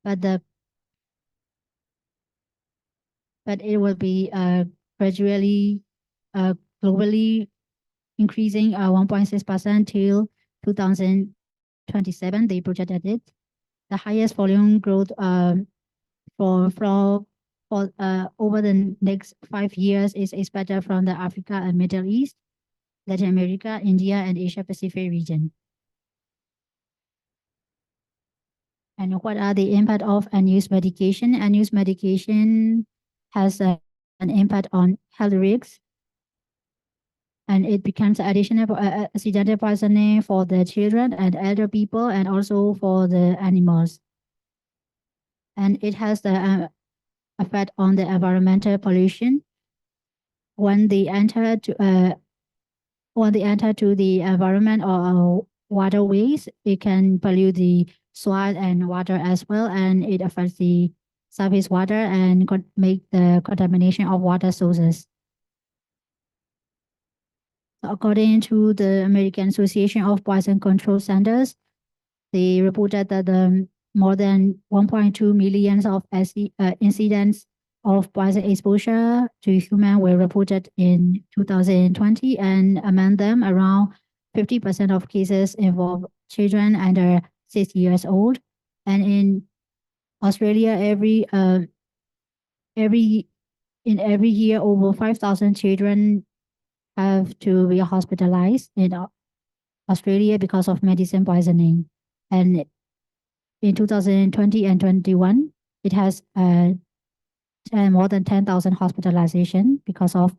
but it will be gradually globally increasing 1.6% till 2027. They projected it. The highest volume growth for over the next 5 years is expected from the Africa and Middle East, Latin America, India, and Asia Pacific region. And what are the impact of unused medication? Unused medication has an impact on health risks, and it becomes additional accidental poisoning for the children and elder people, and also for the animals. And it has the effect on the environmental pollution. When they enter to the environment or waterways, it can pollute the soil and water as well, and it affects the surface water and make the contamination of water sources. According to the American Association of Poison Control Centers, they reported that more than 1.2 million of incidents of poison exposure to human were reported in 2020, and among them, around 50% of cases involve children under 6 years old. And in Australia, every year, over 5,000 children have to be hospitalized in Australia because of medicine poisoning. And in 2020 and 21, it has more than 10,000 hospitalization because of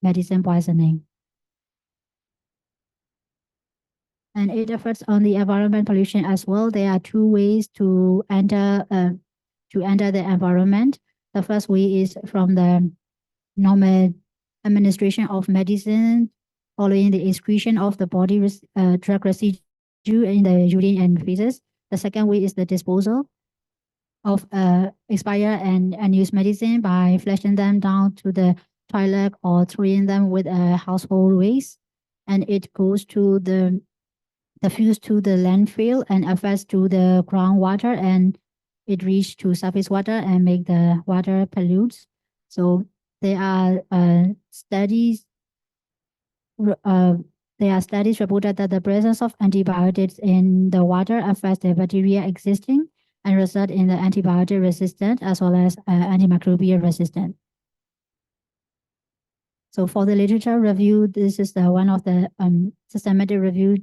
medicine poisoning. And it affects on the environment pollution as well. There are two ways to enter the environment. The first way is from the normal administration of medicine following the excretion of the body drug residue in the urine and feces. The second way is the disposal of expired and unused medicine by flushing them down to the toilet or throwing them with household waste, and it goes to the fuse to the landfill and affects to the groundwater, and it reaches to surface water and make the water pollutes. So there are studies reported that the presence of antibiotics in the water affects the bacteria existing and result in the antibiotic resistant as well as antimicrobial resistant. So for the literature review, this is one of the systematic review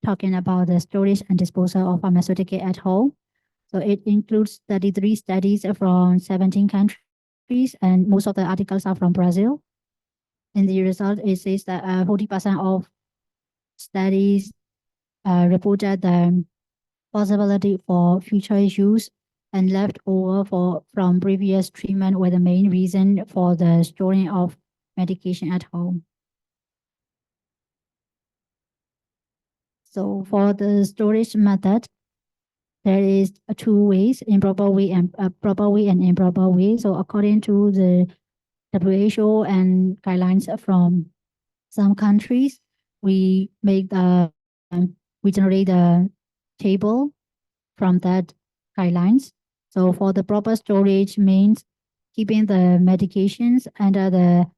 talking about the storage and disposal of pharmaceutical at home. So it includes 33 studies from 17 countries, and most of the articles are from Brazil. In the result, it says that 40% of studies reported the possibility for future use, and leftover from previous treatment were the main reason for the storing of medication at home. So for the storage method, there is two ways: improper way and proper way and improper way. So according to the WHO and guidelines from some countries, we generate the table from that guidelines. So for the proper storage means keeping the medications under the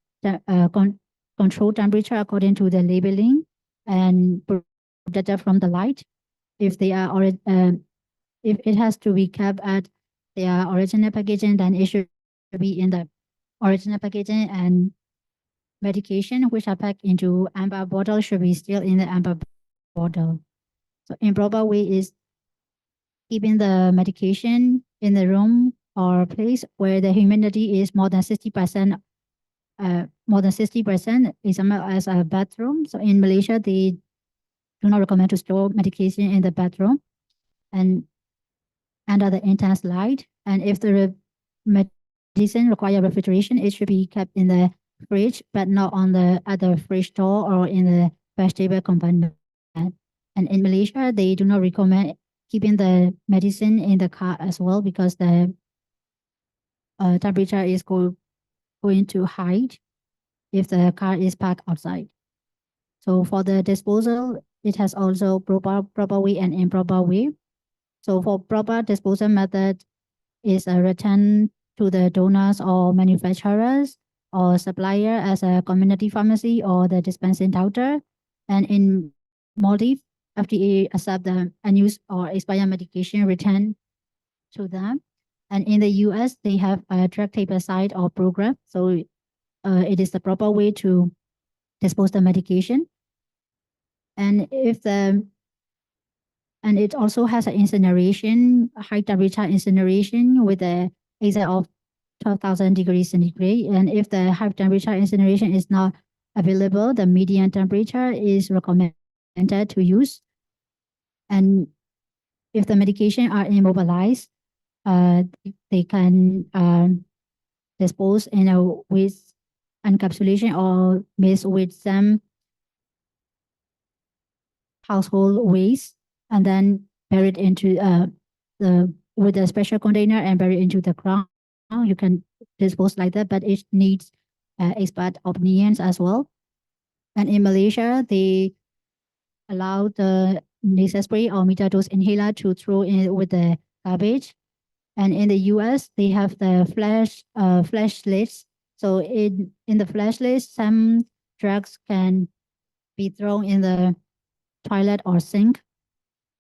control temperature according to the labeling, and protected from the light. If they are if it has to be kept at their original packaging, then it should be in the original packaging, and medication which are packed into amber bottle should be still in the amber bottle. So improper way is keeping the medication in the room or place where the humidity is more than 60%, more than 60%, example as a bathroom. So in Malaysia, they do not recommend to store medication in the bathroom and under the intense light. And if the medicine require refrigeration, it should be kept in the fridge, but not on the other fridge door or in the vegetable compartment. And in Malaysia, they do not recommend keeping the medicine in the car as well, because the temperature is going to high if the car is parked outside. So for the disposal, it has also proper way and improper way. So for proper disposal method is a return to the donors or manufacturers or supplier as a community pharmacy or the dispensing doctor. And in Maldives, FDA accept the unused or expired medication return to them. And in the US, they have a drug taper site or program. So it is the proper way to dispose the medication. And if the and it also has an incineration, high temperature incineration with a ASA of 12,000 degrees centigrade. And if the high temperature incineration is not available, the median temperature is recommended to use. And if the medication are immobilized, they can dispose with encapsulation or mixed with some household waste and then buried into with a special container and buried into the ground. You can dispose like that, but it needs expert opinions as well. And in Malaysia, they allow the nasal spray or meter dose inhaler to throw in with the garbage. And in the US, they have the flashlights. So in the flashlights, some drugs can be thrown in the toilet or sink.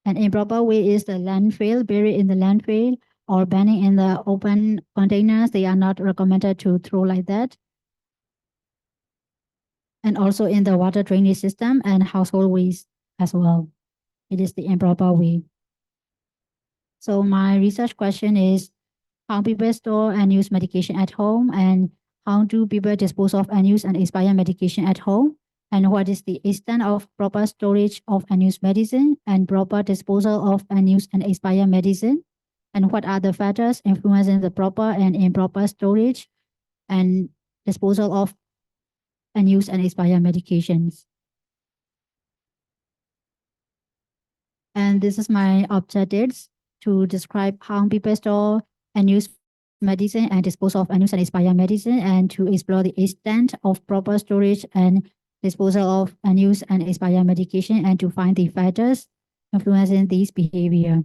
An improper way is the landfill, buried in the landfill or burning in the open containers. They are not recommended to throw like that. And also in the water drainage system and household waste as well. It is the improper way. So my research question is how people store and use medication at home and how do people dispose of unused and expired medication at home? And what is the extent of proper storage of unused medicine and proper disposal of unused and expired medicine? And what are the factors influencing the proper and improper storage and disposal of unused and expired medications? And this is my objectives to describe how people store and use medicine and dispose of unused and expired medicine and to explore the extent of proper storage and disposal of unused and expired medication and to find the factors influencing these behavior.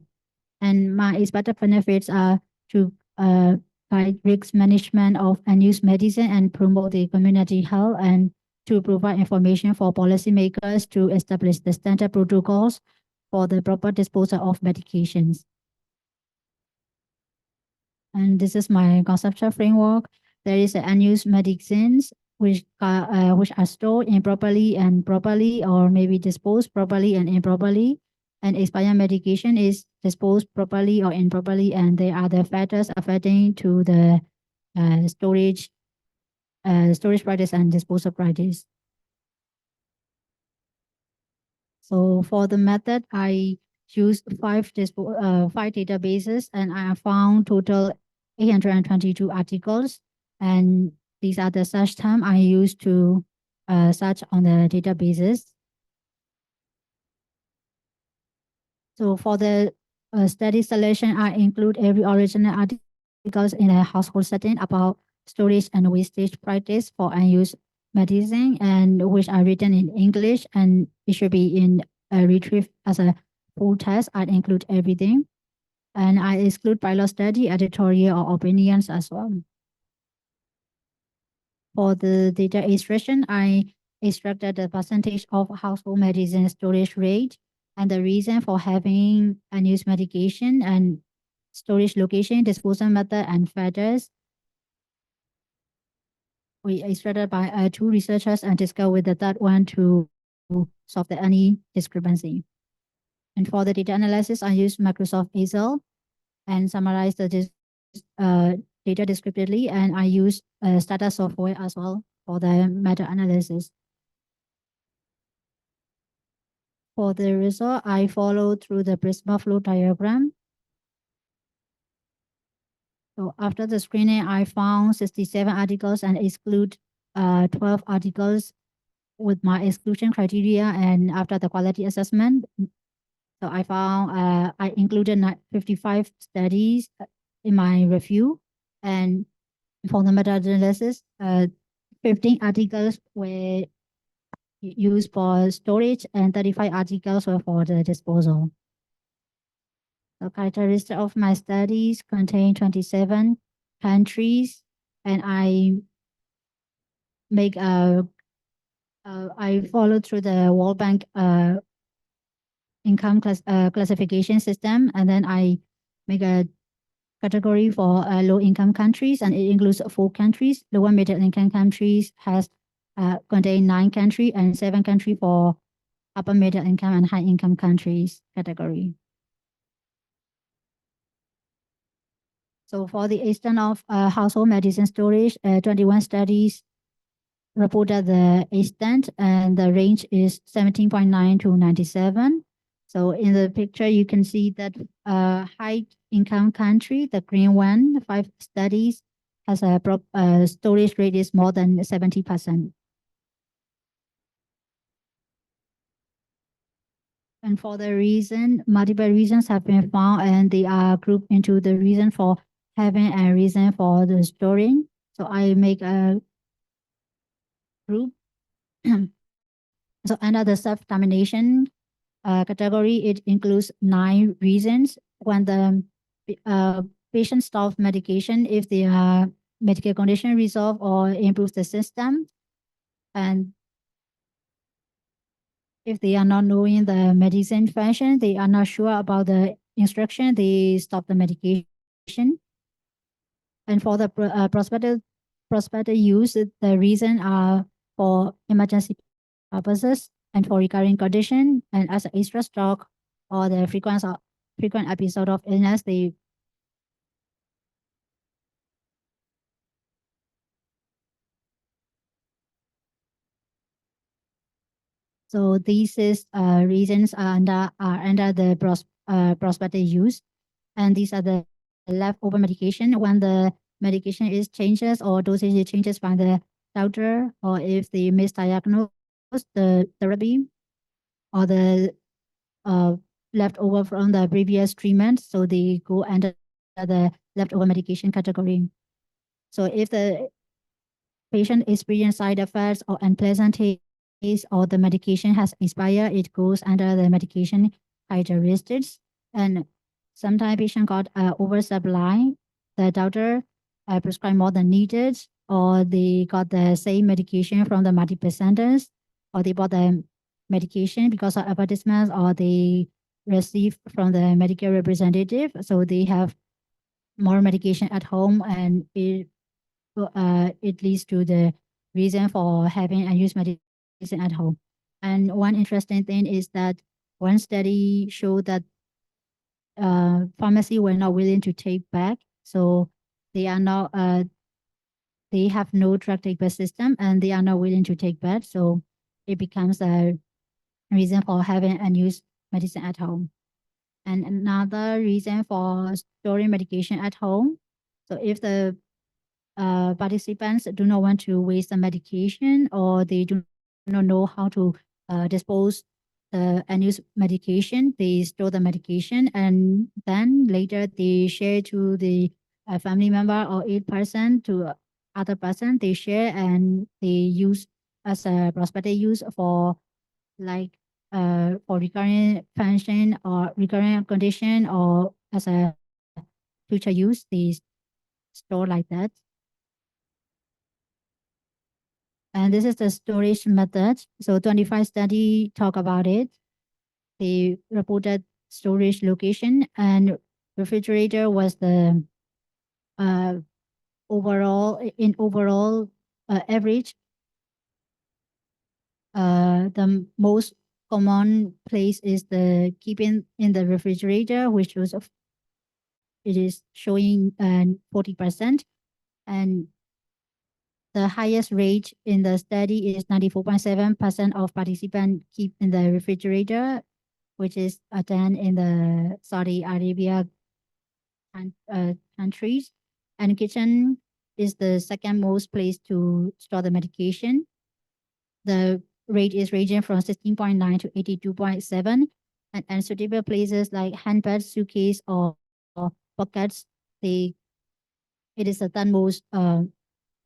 And my expected benefits are to guide risk management of unused medicine and promote the community health and to provide information for policymakers to establish the standard protocols for the proper disposal of medications. And this is my conceptual framework. There is unused medicines which are stored improperly and properly, or maybe disposed properly and improperly. And expired medication is disposed properly or improperly, and there are the factors affecting to the storage practice and disposal practice. So for the method, I used five databases, and I found total 822 articles. And these are the search terms I used to search on the databases. So for the study selection, I include every original articles in a household setting about storage and wastage practice for unused medicine, and which are written in English, and it should be in retrieved as a full text. I include everything, and I exclude pilot study, editorial, or opinions as well. For the data extraction, I extracted the percentage of household medicine storage rate and the reason for having unused medication and storage location, disposal method, and factors. We extracted by two researchers and discussed with the third one to solve any discrepancy. And for the data analysis, I used Microsoft Excel and summarized the data descriptively, and I use Stata software as well for the meta-analysis. For the result, I follow through the Prisma flow diagram. So after the screening, I found 67 articles and exclude 12 articles with my exclusion criteria. And after the quality assessment, so I found I included 55 studies in my review. And for the meta-analysis, 15 articles were used for storage and 35 articles were for the disposal. The characteristics of my studies contain 27 countries, and make a I follow through the World Bank income classification system, and then I make a category for low income countries, and it includes 4 countries. Lower middle income countries has contain 9 countries and 7 countries for upper middle income and high income countries category. So for the extent of household medicine storage, 21 studies reported the extent, and the range is 17.9 to 97. So in the picture, you can see that high income country, the green one, 5 studies, has a storage rate is more than 70%. And for the reason, multiple reasons have been found, and they are grouped into the reason for having and reason for the storing. So I make a group. So under the self-determination category, it includes 9 reasons when the patient stops medication if their medical condition resolve or improves the system, and if they are not knowing the medicine function, they are not sure about the instruction, they stop the medication. And for the prospective use, the reason are for emergency purposes and for recurring condition, and as an extra stock or the frequent episode of illness, they so these is reasons are under the prospective use, and these are the leftover medication when the medication is changes or dosage changes by the doctor, or if they misdiagnose the therapy, or the uh, leftover from the previous treatment, so they go under the leftover medication category. So if the patient experience side effects or unpleasant taste, or the medication has expired, it goes under the medication characteristics. And sometimes patient got oversupply, the doctor prescribed more than needed, or they got the same medication from the multiple centers, or they bought the medication because of advertisements, or they receive from the medical representative, so they have more medication at home, and it leads to the reason for having unused medicine at home. And one interesting thing is that one study showed that pharmacy were not willing to take back, so they are not they have no drug take back system, and they are not willing to take back, so it becomes a reason for having unused medicine at home. And another reason for storing medication at home, so if the participants do not want to waste the medication, or they do not know how to dispose the unused medication, they store the medication, and then later they share to the family member or each person to other person, they share and they use as a prospective use for like for recurring function or recurring condition, or as a future use, they store like that. And this is the storage method. So 25 study talk about it. They reported storage location, and refrigerator was the uh, overall average. The most common place is the keeping in the refrigerator, which was it is showing 40%, and the highest rate in the study is 94.7% of participants keep in the refrigerator, which is done in the Saudi Arabia countries. And kitchen is the second most place to store the medication. The rate is ranging from 16.9 to 82.7. And unsuitable places like handbag, suitcase, or pockets, it is the third most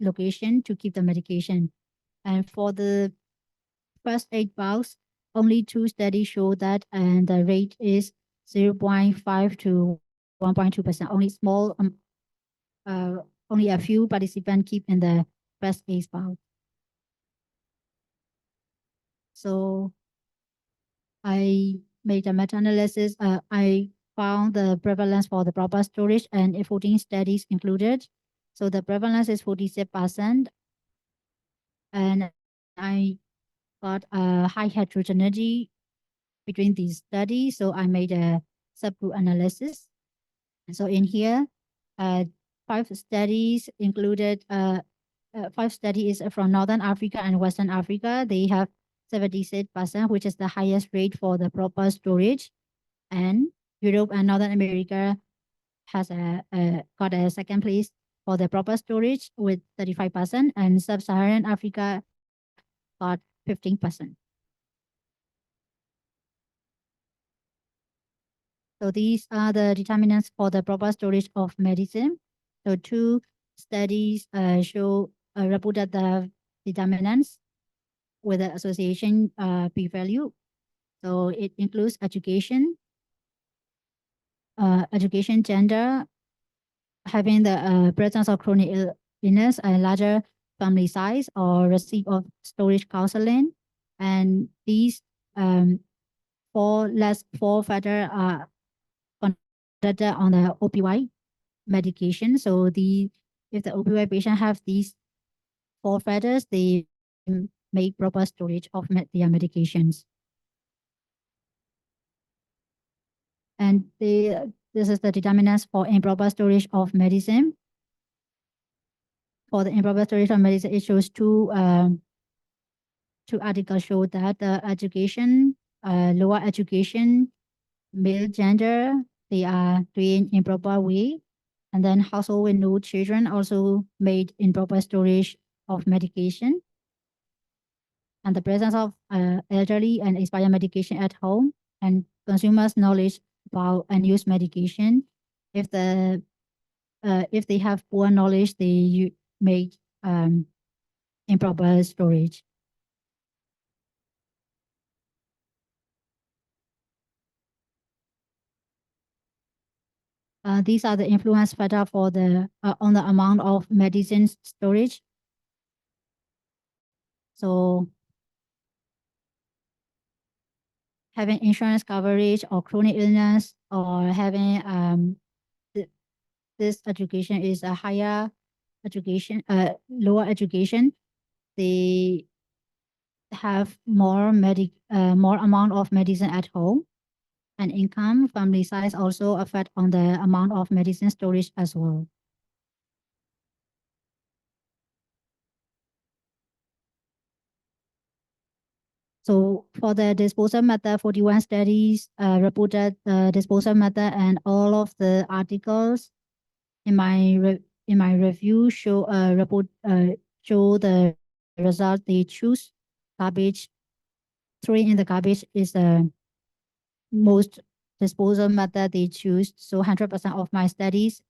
location to keep the medication. And for the first aid box, only 2 studies show that, and the rate is 0.5 to 1.2%. Only a few participants keep in the best case bound. So I made a meta-analysis. I found the prevalence for the proper storage and 14 studies included. So the prevalence is 46%. And I got a high heterogeneity between these studies. So I made a subgroup analysis. So in here, five studies included, 5 studies from Northern Africa and Western Africa. They have 76%, which is the highest rate for the proper storage. And Europe and Northern America has got a second place for the proper storage with 35%, and Sub-Saharan Africa got 15%. So these are the determinants for the proper storage of medicine. So 2 studies reported the determinants with the association p-value. So it includes education, gender, having the presence of chronic illness, a larger family size, or receipt of storage counseling. And these 4 factors are conducted on the opioid medication. So if the opioid patient have these 4 factors, they make proper storage of their medications. And this is the determinants for improper storage of medicine. For the improper storage of medicine, it shows 2 articles show that the education, lower education, male gender, they are doing improper way. And then household with no children also made improper storage of medication. And the presence of elderly and expired medication at home, and consumers' knowledge about unused medication. If they have poor knowledge, they make improper storage. These are the influence factor for the on the amount of medicine storage. So having insurance coverage or chronic illness, or having this education is a higher education, lower education, they have more amount of medicine at home. And income, family size also affect on the amount of medicine storage as well. So for the disposal method, 41 studies reported the disposal method, and all of the articles in my review show the result they choose. Garbage, throwing in the garbage is the most disposal method they choose. So 100% of my studies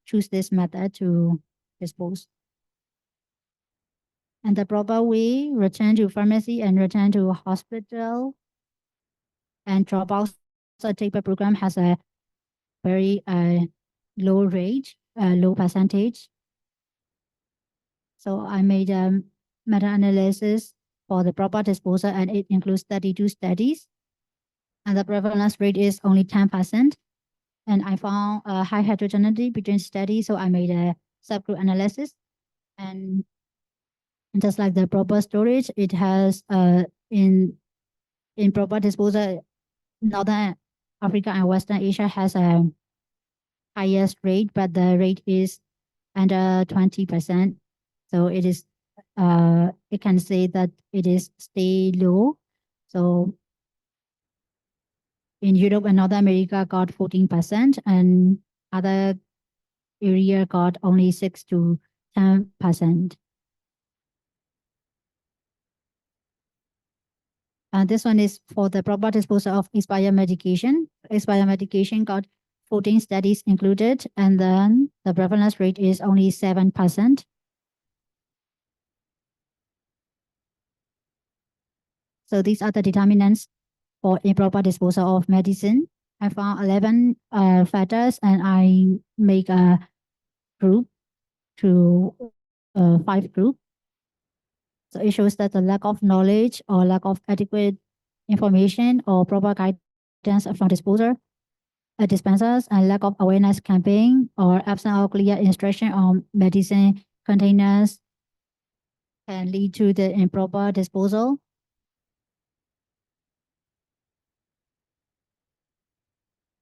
choose this method to dispose. And the proper way, return to pharmacy and return to hospital. And dropout certificate program has a very low rate, low percentage. So I made a meta-analysis for the proper disposal, and it includes 32 studies. And the prevalence rate is only 10%. And I found a high heterogeneity between studies, so I made a subgroup analysis. And just like the proper storage, it has in proper disposal, Northern Africa and Western Asia has a highest rate, but the rate is under 20%. So it is it can say that it is stay low. So in Europe and North America got 14%, and other area got only 6 to 10%. This one is for the proper disposal of expired medication. Expired medication got 14 studies included, and then the prevalence rate is only 7%. So these are the determinants for improper disposal of medicine. I found 11 factors and I make a group to 5 groups. So it shows that the lack of knowledge or lack of adequate information or proper guidance from dispensers and lack of awareness campaign or absence of clear instruction on medicine containers can lead to the improper disposal.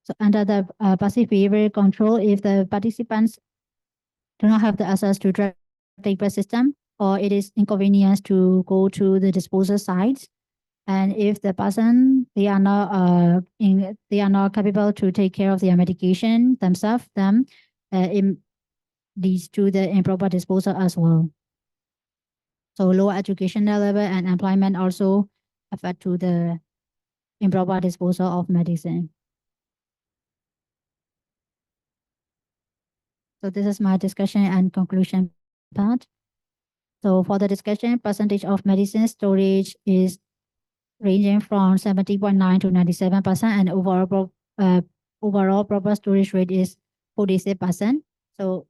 So under the passive behavior control, if the participants do not have the access to drug taper system or it is inconvenience to go to the disposal sites, and if the person they are not capable to take care of their medication themselves, then it leads to the improper disposal as well. So low educational level and employment also affect to the improper disposal of medicine. So this is my discussion and conclusion part. So for the discussion, percentage of medicine storage is ranging from 70.9 to 97%, and overall proper storage rate is 46%. So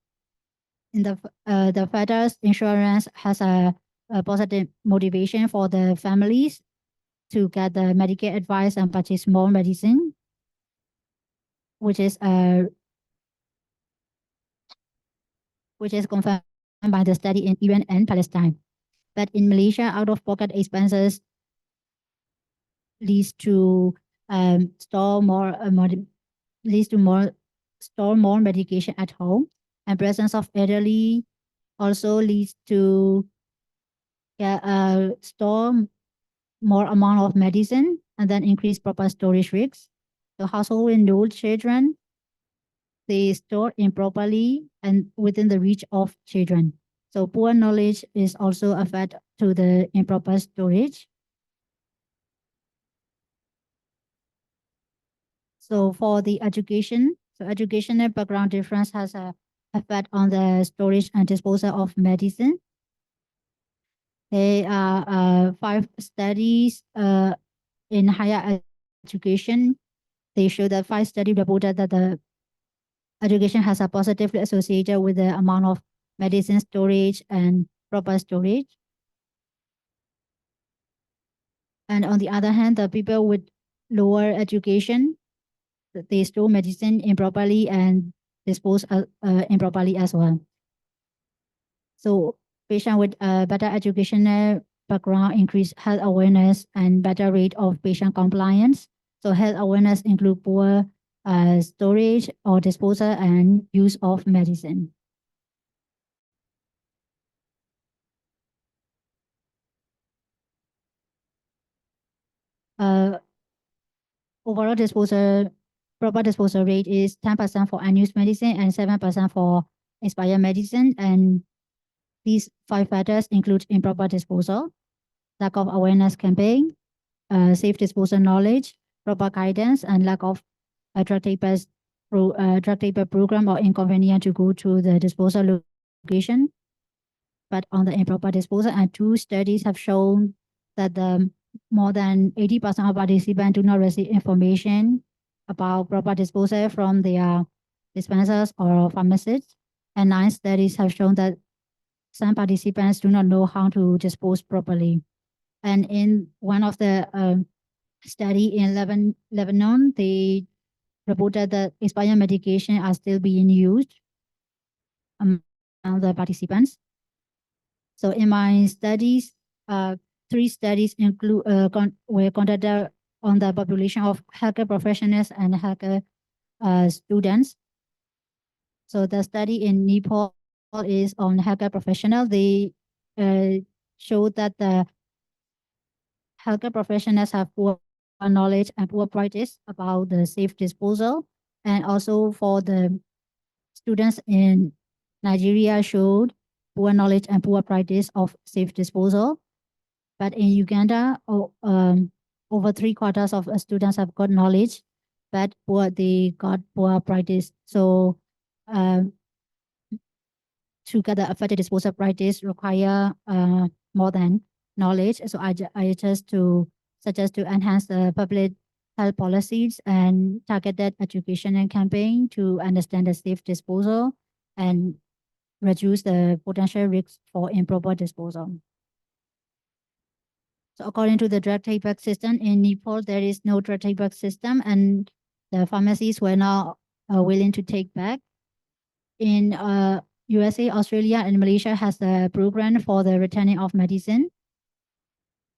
in the federal insurance has a positive motivation for the families to get the Medicare advice and purchase more medicine, which is confirmed by the study in Iran and Palestine. But in Malaysia, out-of-pocket expenses leads to store more medication at home, and presence of elderly also leads to store more amount of medicine and then increase proper storage risks. So household with no children, they store improperly and within the reach of children. So poor knowledge is also a factor to the improper storage. So for the education, so educational background difference has a effect on the storage and disposal of medicine. There are 5 studies in higher education. They show that 5 studies reported that the education has a positively associated with the amount of medicine storage and proper storage. And on the other hand, the people with lower education, they store medicine improperly and dispose improperly as well. So patient with better educational background increase health awareness and better rate of patient compliance. So health awareness include poor storage or disposal and use of medicine. Overall proper disposal rate is 10% for unused medicine and 7% for expired medicine. And these 5 factors include improper disposal, lack of awareness campaign, safe disposal knowledge, proper guidance, and lack of a drug taper program or inconvenience to go to the disposal location. But on the improper disposal, and 2 studies have shown that more than 80% of participants do not receive information about proper disposal from their dispensers or pharmacists. And 9 studies have shown that some participants do not know how to dispose properly. And in one of the study in Lebanon, they reported that expired medication are still being used among the participants. So in my studies, 3 studies were conducted on the population of healthcare professionals and healthcare students. So the study in Nepal is on healthcare professional. They showed that the healthcare professionals have poor knowledge and poor practice about the safe disposal. And also for the students in Nigeria showed poor knowledge and poor practice of safe disposal. But in Uganda, over 3/4 of students have got knowledge, but they got poor practice. So to get the effective disposal practice require more than knowledge. So I just to such as to enhance the public health policies and targeted education and campaign to understand the safe disposal and reduce the potential risks for improper disposal. So according to the drug take-back system in Nepal, there is no drug take-back system, and the pharmacies were not willing to take back. In USA, Australia, and Malaysia has a program for the returning of medicine,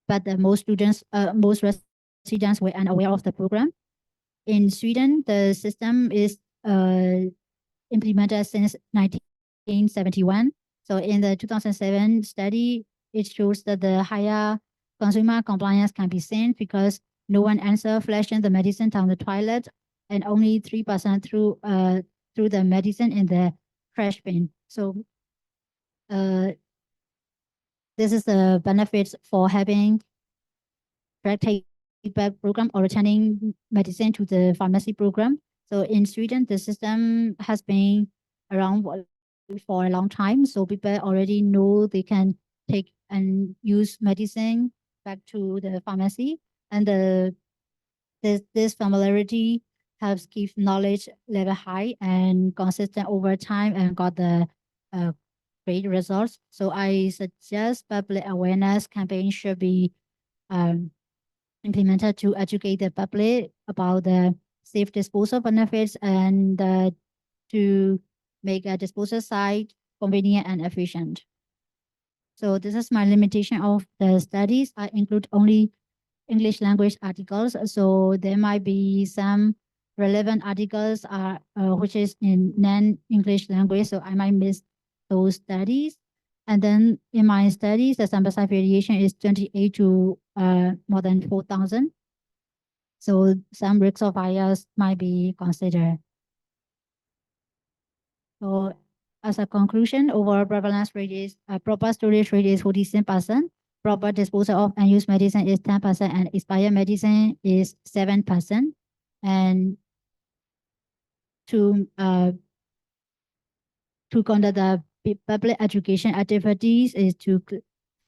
but most residents were unaware of the program. In Sweden, the system is implemented since 1971. So in the 2007 study, it shows that the higher consumer compliance can be seen because no one answers flashing the medicine down the toilet, and only 3% threw the medicine in the trash bin. So this is the benefits for having drug take-back program or returning medicine to the pharmacy program. So in Sweden, the system has been around for a long time. So people already know they can take and use medicine back to the pharmacy. And this familiarity helps keep knowledge level high and consistent over time and got the great results. So I suggest public awareness campaign should be implemented to educate the public about the safe disposal benefits and to make a disposal site convenient and efficient. So this is my limitation of the studies. I include only English language articles. So there might be some relevant articles which is in non-English language. So I might miss those studies. And then in my studies, the sample size variation is 28 to more than 4,000. So some risks of bias might be considered. So as a conclusion, overall prevalence rate is proper storage rate is 47%, proper disposal of unused medicine is 10%, and expired medicine is 7%. And to conduct the public education activities is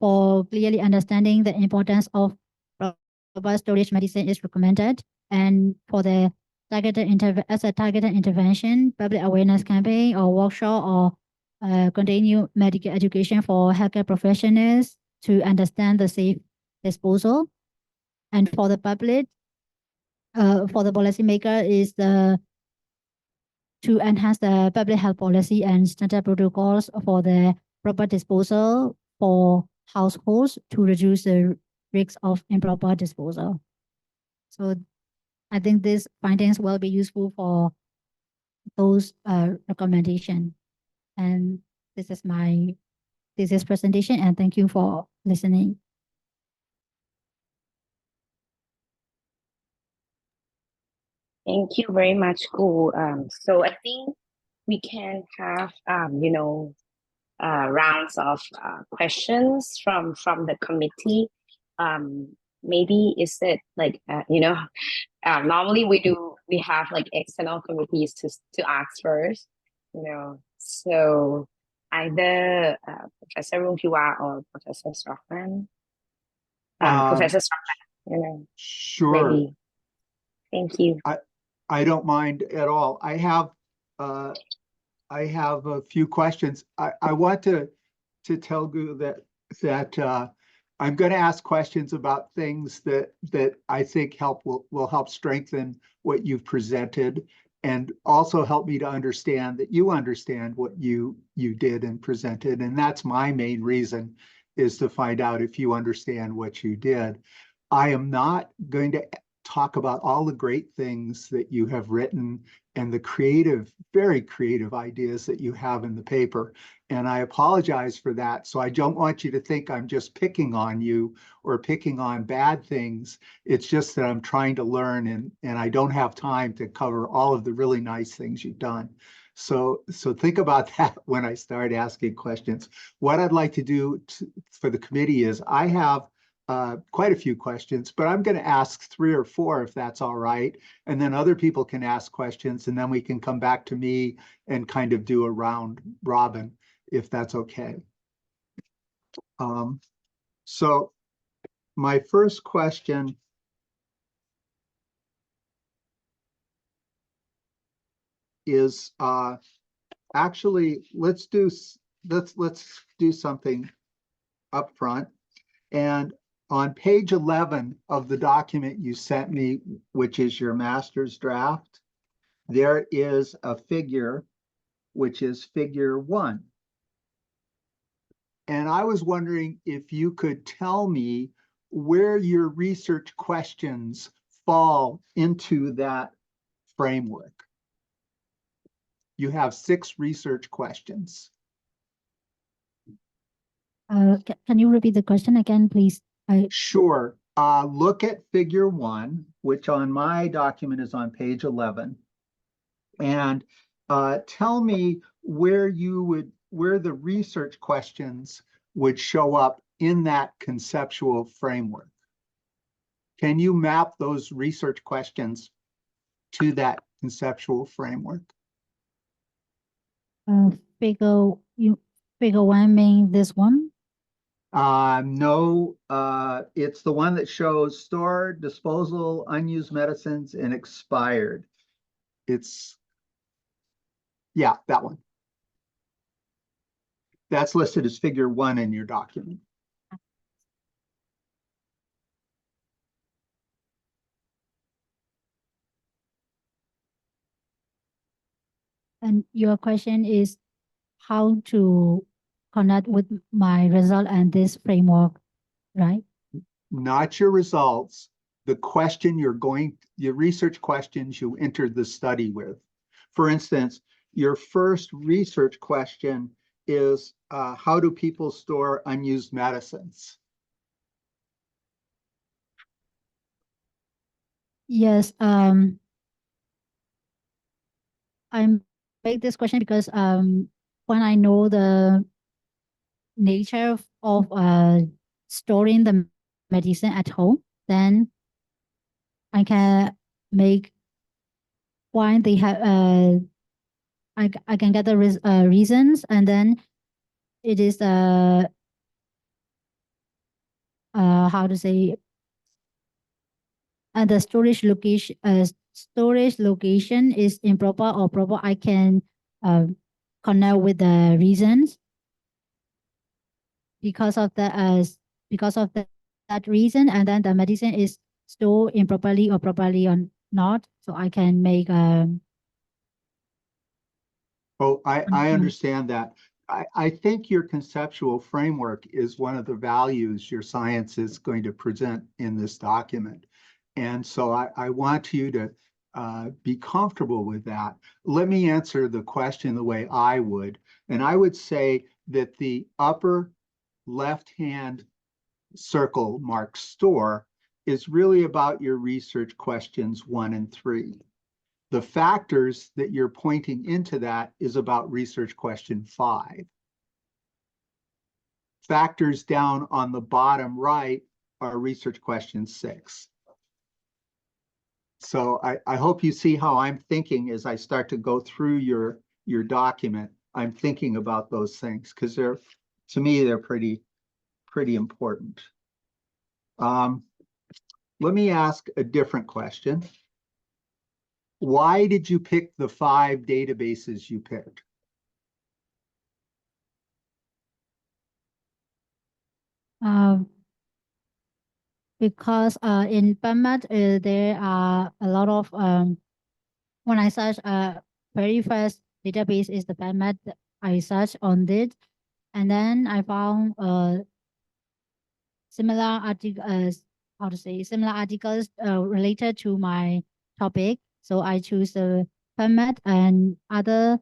for clearly understanding the importance of proper storage medicine is recommended. And for the targeted intervention, public awareness campaign or workshop or continue medical education for healthcare professionals to understand the safe disposal. And for the public, for the policymaker is to enhance the public health policy and standard protocols for the proper disposal for households to reduce the risks of improper disposal. So I think these findings will be useful for those recommendations. And this is my thesis presentation, and thank you for listening. Thank you very much, Gu. So I think we can have, rounds of questions from the committee. Maybe is it like, normally we have like external committees to ask first, so either Professor Runkiwa or Professor Stockman. Professor Stockman, Sure. Maybe. Thank you. I don't mind at all. I have a few questions. I want to tell Gu that I'm going to ask questions about things that I think will help strengthen what you've presented, and also help me to understand that you understand what you did and presented. And that's my main reason, is to find out if you understand what you did. I am not going to talk about all the great things that you have written and the very creative ideas that you have in the paper. And I apologize for that. So I don't want you to think I'm just picking on you or picking on bad things. It's just that I'm trying to learn, and I don't have time to cover all of the really nice things you've done. So think about that when I start asking questions. What I'd like to do for the committee is, I have quite a few questions, but I'm going to ask 3 or 4 if that's all right. And then other people can ask questions, and then we can come back to me and kind of do a round robin, if that's okay. So my first question is actually let's do something up front. And on page 11 of the document you sent me, which is your master's draft, there is a figure, which is figure 1. And I was wondering if you could tell me where your research questions fall into that framework. You have 6 research questions. Can you repeat the question again, please? Sure. Look at figure 1, which on my document is on page 11. And tell me where the research questions would show up in that conceptual framework. Can you map those research questions to that conceptual framework? Figure 1 mean this one? No, it's the one that shows stored, disposal, unused medicines, and expired. Yeah, that one. That's listed as figure 1 in your document. And your question is how to connect with my result and this framework, right? Not your results, the question your research questions you entered the study with. For instance, your first research question is, how do people store unused medicines? Yes, I make this question because when I know the nature of storing the medicine at home, then I can make why they have I can get the reasons, and then it is how to say, and the storage location is improper or proper. I can connect with the reasons because of that reason, and then the medicine is stored improperly or properly or not. So I can make Oh, I understand that. I think your conceptual framework is one of the values your science is going to present in this document. And so I want you to be comfortable with that. Let me answer the question the way I would. And I would say that the upper left-hand circle marked store is really about your research questions 1 and 3. The factors that you're pointing into that is about research question 5. Factors down on the bottom right are research question 6. So I hope you see how I'm thinking as I start to go through your document. I'm thinking about those things because to me, they're pretty important. Let me ask a different question. Why did you pick the 5 databases you picked? Because in PubMed there are a lot of when I search very first database is the PubMed. I search on it, and then I found similar similar articles related to my topic. So I choose the PubMed, and other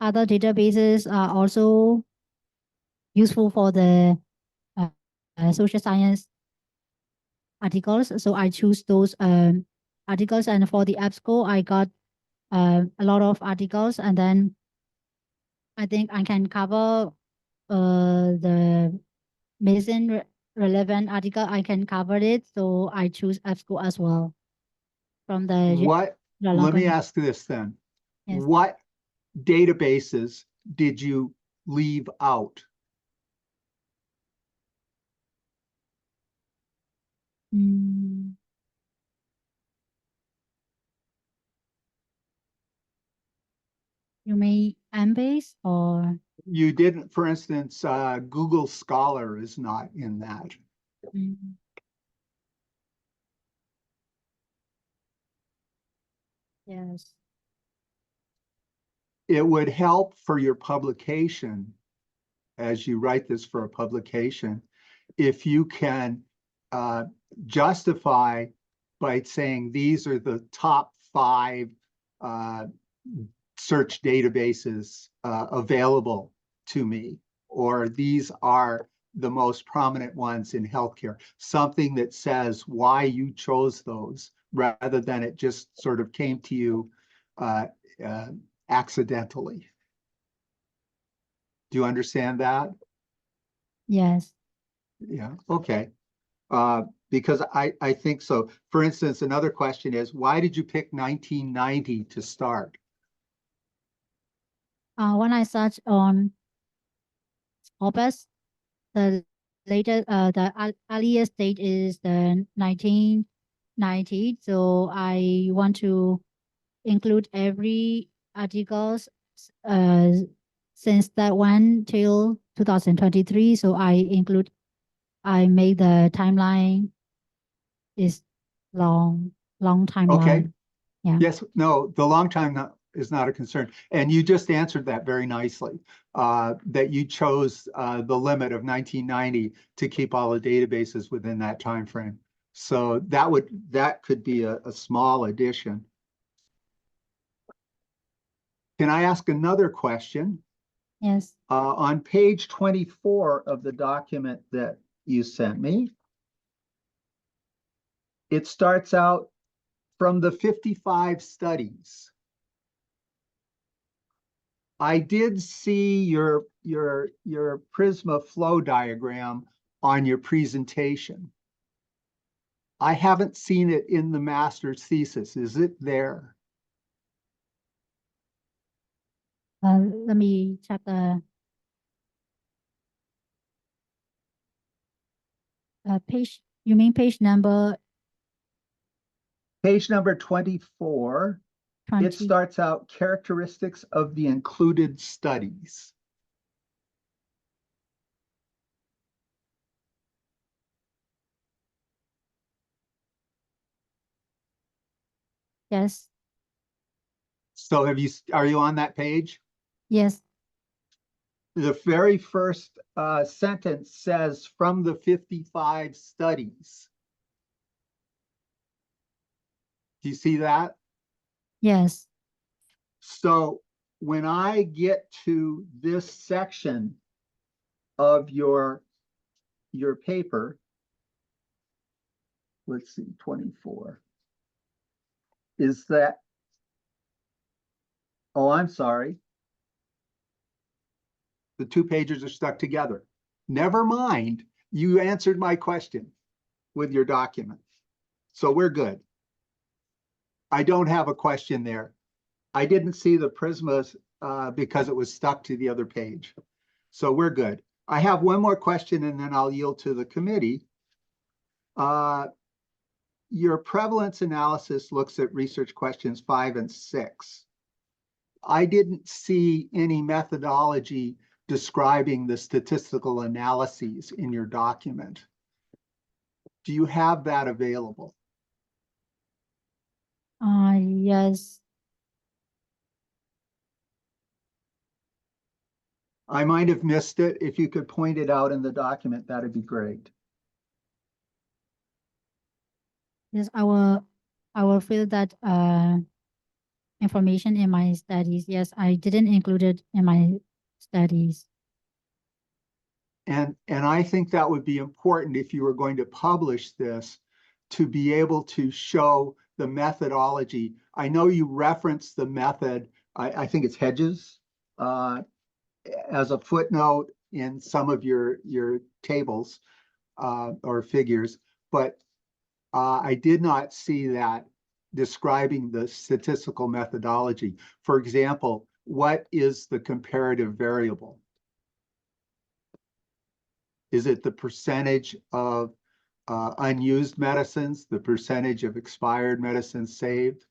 databases are also useful for the social science articles. So I choose those articles, and for the EBSCO, I got a lot of articles, and then I think I can cover the medicine relevant article. I can cover it, so I choose EBSCO as well from the Let me ask this then. Yes. What databases did you leave out? You mean Embase or? You didn't, for instance, Google Scholar is not in that. Mm. Yes. It would help for your publication, as you write this for a publication, if you can justify by saying these are the top 5 search databases available to me, or these are the most prominent ones in healthcare, something that says why you chose those rather than it just sort of came to you accidentally. Do you understand that? Yes. Yeah, okay. Because I think so. For instance, another question is, why did you pick 1990 to start? When I search on Scopus, the earliest date is the 1990. So I want to include every articles uh, since that one till 2023. So I made the timeline is long Okay. timeline. Yeah. Yes, no, the long time is not a concern. And you just answered that very nicely, that you chose the limit of 1990 to keep all the databases within that time frame. So that could be a small addition. Can I ask another question? Yes. On page 24 of the document that you sent me, it starts out from the 55 studies. I did see your Prisma flow diagram on your presentation. I haven't seen it in the master's thesis. Is it there? Let me check the page. You mean page number Page number 24. 20? It starts out characteristics of the included studies. Yes. So are you on that page? Yes. The very first sentence says from the 55 studies. Do you see that? Yes. So when I get to this section of your paper, let's see, 24, is that, oh, I'm sorry. The 2 pages are stuck together. Never mind, you answered my question with your document. So we're good. I don't have a question there. I didn't see the Prismas because it was stuck to the other page. So we're good. I have one more question and then I'll yield to the committee. Your prevalence analysis looks at research questions 5 and 6. I didn't see any methodology describing the statistical analyses in your document. Do you have that available? Yes. I might have missed it. If you could point it out in the document, that'd be great. Yes, I will fill that information in my studies. Yes, I didn't include it in my studies. And I think that would be important if you were going to publish this, to be able to show the methodology. I know you reference the method, I think it's Hedges, as a footnote in some of your tables or figures, but I did not see that describing the statistical methodology. For example, what is the comparative variable? Is it the percentage of unused medicines, the percentage of expired medicines saved?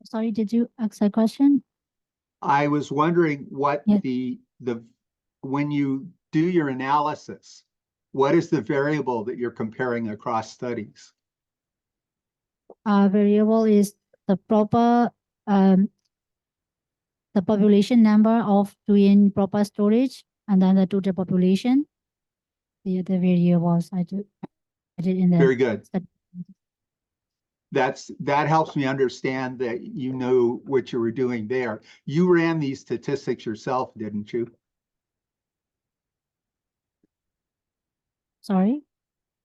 Sorry, did you ask a question? I was wondering what Yes. when you do your analysis, what is the variable that you're comparing across studies? Variable is the proper the population number of doing proper storage and then the total population. The variables I did in the Very good. study. That helps me understand that you know what you were doing there. You ran these statistics yourself, didn't you? Sorry.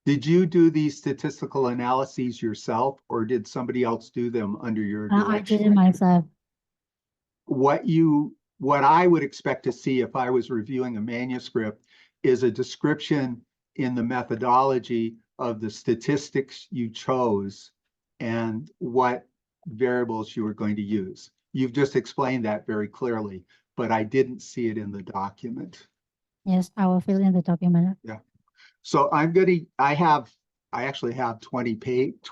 Did you do these statistical analyses yourself, or did somebody else do them under your I did direction? it myself. What I would expect to see if I was reviewing a manuscript is a description in the methodology of the statistics you chose and what variables you were going to use. You've just explained that very clearly, but I didn't see it in the document. Yes, I will fill in the document. Yeah. So I actually have 20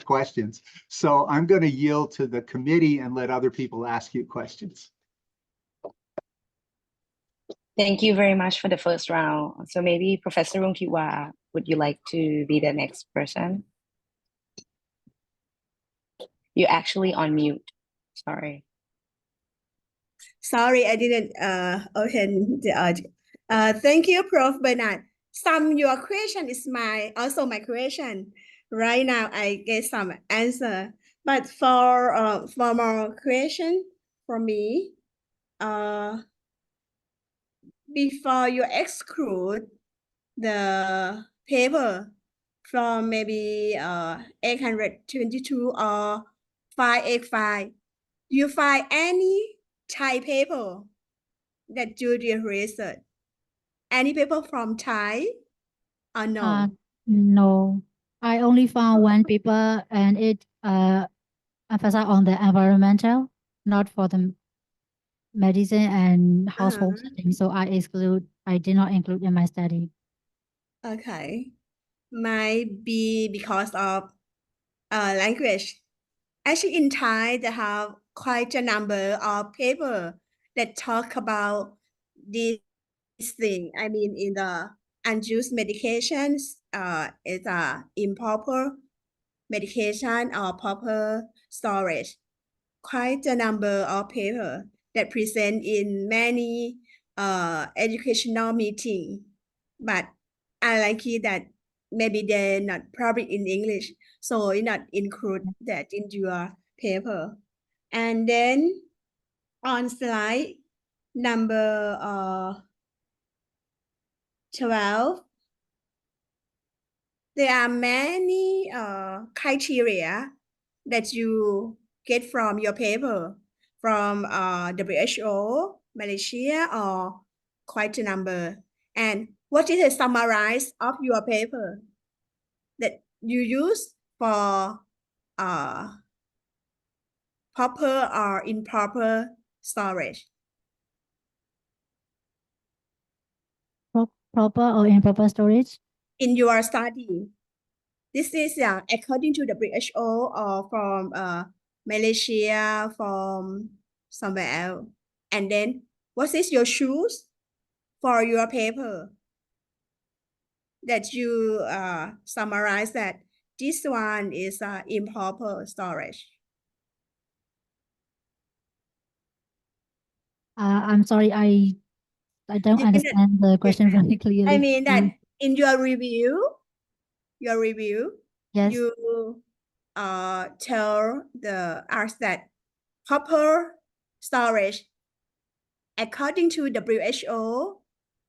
questions. So I'm going to yield to the committee and let other people ask you questions. Thank you very much for the first round. So maybe Professor Rungtiwa, would you like to be the next person? You're actually on mute. Sorry. Sorry, I didn't open the audio. Thank you, Prof. Bernard. Your question is also my question. Right now, I get some answer. But for more question for me, before you exclude the paper from maybe 822 or 585, you find any Thai paper that you did research? Any paper from Thai or no? No, I only found one paper and it emphasized on the environmental, not for the medicine and household setting. So I did not include in my study. Okay. Might be because of language. Actually, in Thai, they have quite a number of paper that talk about this thing. I mean, in the unused medications, it's improper medication or proper storage. Quite a number of paper that present in many educational meeting, but I like it that maybe they're not probably in English, so you not include that in your paper. And then on slide number 12, there are many criteria that you get from your paper from WHO, Malaysia, or quite a number. And what is a summarize of your paper that you use for proper or improper storage? Proper or improper storage? In your study, this is according to the WHO or from Malaysia, from somewhere else. And then what is your choose for your paper that you summarize that this one is improper storage? I'm sorry, I don't understand the question very clearly. I mean that in your review, yes, you tell the ask that proper storage according to WHO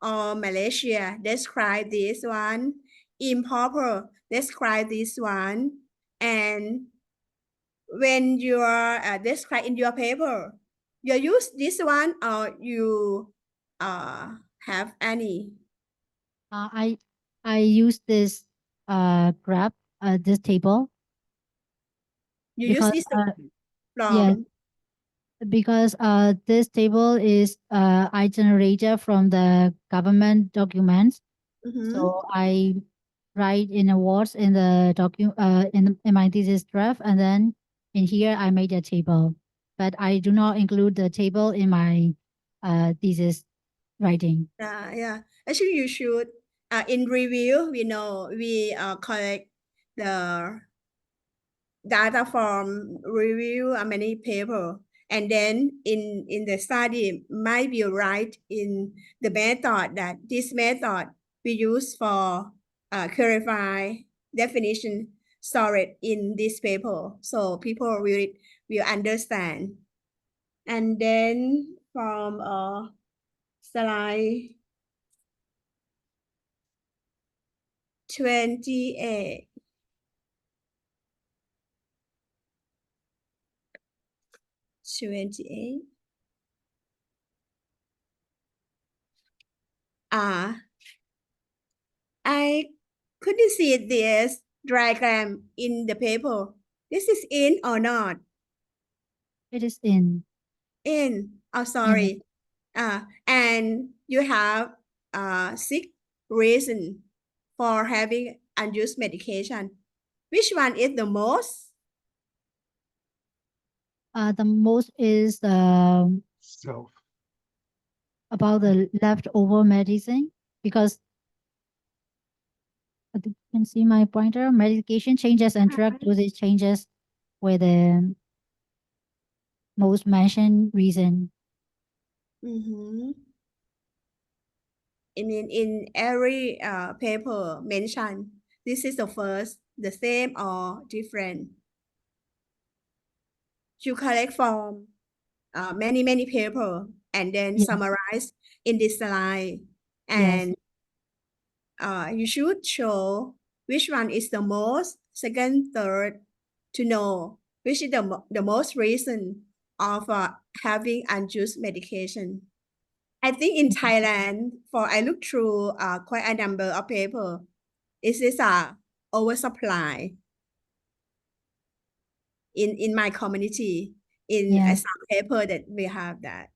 or Malaysia describe this one, improper describe this one, and when you are describe in your paper, you use this one or you have any? I use this graph this table. You because, use this from? Yes, because this table is I generated from the government documents. So I write in the words in the in my thesis draft, and then in here I made a table, but I do not include the table in my thesis writing. Yeah. Actually, you should. In review, we know we collect the data from review many paper, and then in the study might be right in the method that this method we use for clarify definition storage in this paper, so people will understand. And then from slide 28. 28. I couldn't see this diagram in the paper. This is in or not? It is in. In. Oh, sorry. And you have 6 reasons for having unused medication. Which one is the most? The most is So, about the leftover medicine, because you can see my pointer. Medication changes and drug dosage changes were the most mentioned reason. In every paper mentioned, this is the first, the same or different. You collect from many paper and then Yes. summarize in this slide, and you should show which one is the most, second, third, to know which is the most reason of having unused medication. I think in Thailand, I look through quite a number of paper, is this oversupply in my community, in some paper that we have that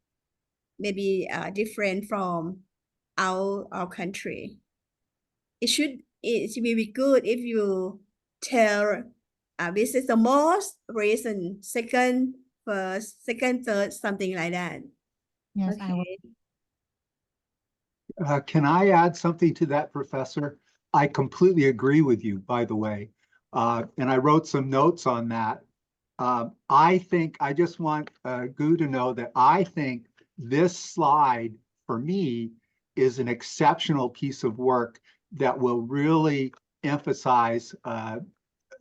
maybe different from our country. It should be good if you tell this is the most reason, second, first, second, third, something like that. Yes, Okay. can I add something to that, Professor? I completely agree with you, by the way. And I wrote some notes on that. I think I just want Gu to know that I think this slide for me is an exceptional piece of work that will really emphasize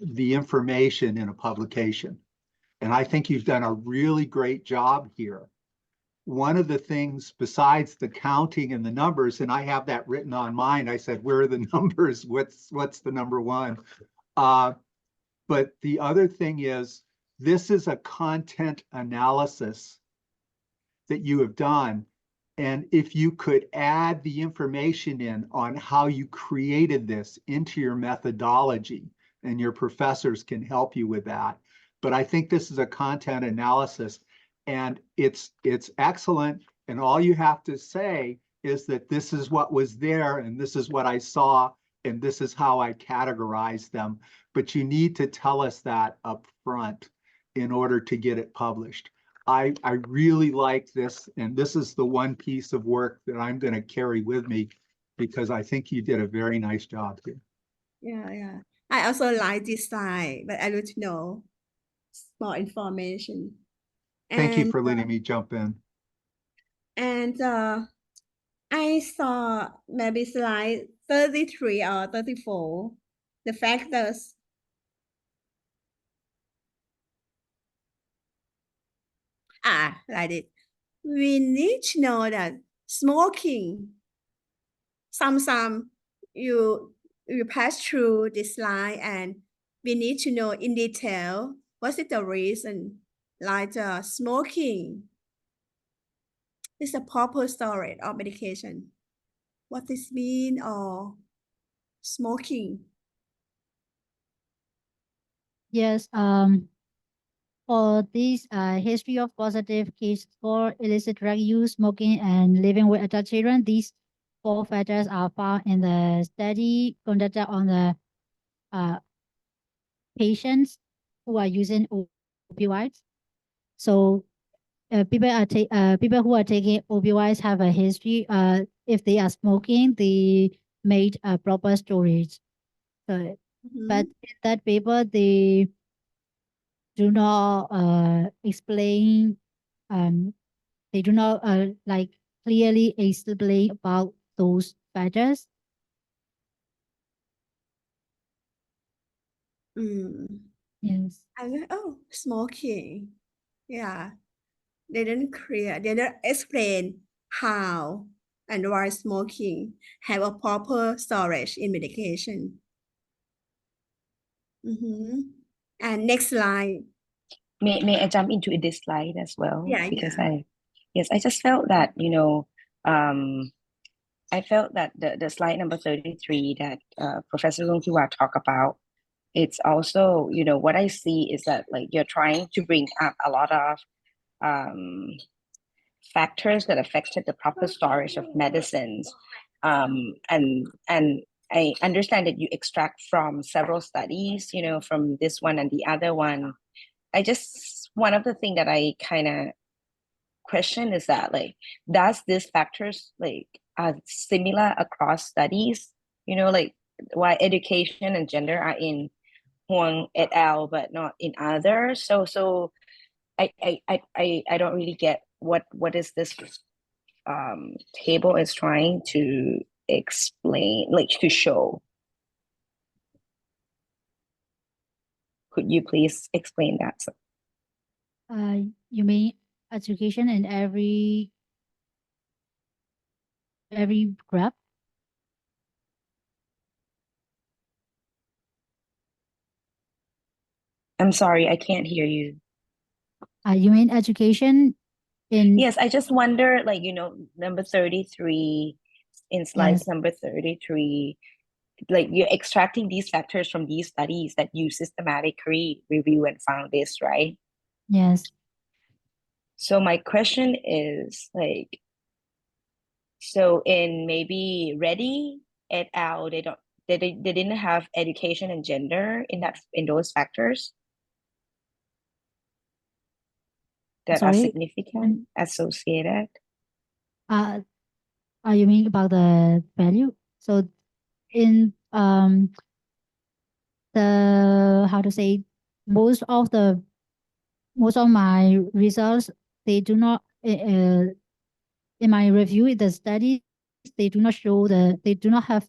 the information in a publication. And I think you've done a really great job here. One of the things besides the counting and the numbers, and I have that written on mine, I said, where are the numbers? What's the number one? But the other thing is, this is a content analysis that you have done. And if you could add the information in on how you created this into your methodology, and your professors can help you with that. But I think this is a content analysis, and it's excellent. And all you have to say is that this is what was there, and this is what I saw, and this is how I categorize them. But you need to tell us that up front in order to get it published. I really like this, and this is the one piece of work that I'm going to carry with me, because I think you did a very nice job here. Yeah. I also like this slide, but I want to know more information. Thank you for letting me jump in. And I saw maybe slide 33 or 34, the factors. Like it. We need to know that smoking, some you pass through this slide, and we need to know in detail what is the reason, like smoking is a proper storage of medication. What this mean, or smoking? Yes, for this history of positive case for illicit drug use, smoking, and living with adult children, these 4 factors are found in the study conducted on the patients who are using opioids. So people who are taking opioids have a history. If they are smoking, they made a proper storage. So, but in that paper, they do not explain. They do not like clearly explain about those factors. Yes. Oh, smoking. Yeah. They didn't explain how and why smoking have a proper storage in medication. And next slide. May I jump into this slide as well? Yeah, Because yeah. I just felt that, I felt that the slide number 33 that Professor Rung Kiwa talked about, it's also, what I see is that like you're trying to bring up a lot of factors that affected the proper storage of medicines. And I understand that you extract from several studies, from this one and the other one. One of the things that I kind of question is that like, does these factors like are similar across studies? Like why education and gender are in Huang et al, but not in others. So I don't really get what is this table is trying to explain, like to show. Could you please explain that? You mean education in every graph? I'm sorry, I can't hear you. You mean education in? Yes, I just wonder, like, number 33, in slides Yes. number 33, like you're extracting these factors from these studies that you systematically review and found this, right? Yes. So my question is like, so in maybe Reddy et al, they didn't have education and gender in those factors that are Sorry? significant associated. You mean about the value? So in the how to say most of my results, they do not in my review the studies, they do not show they do not how to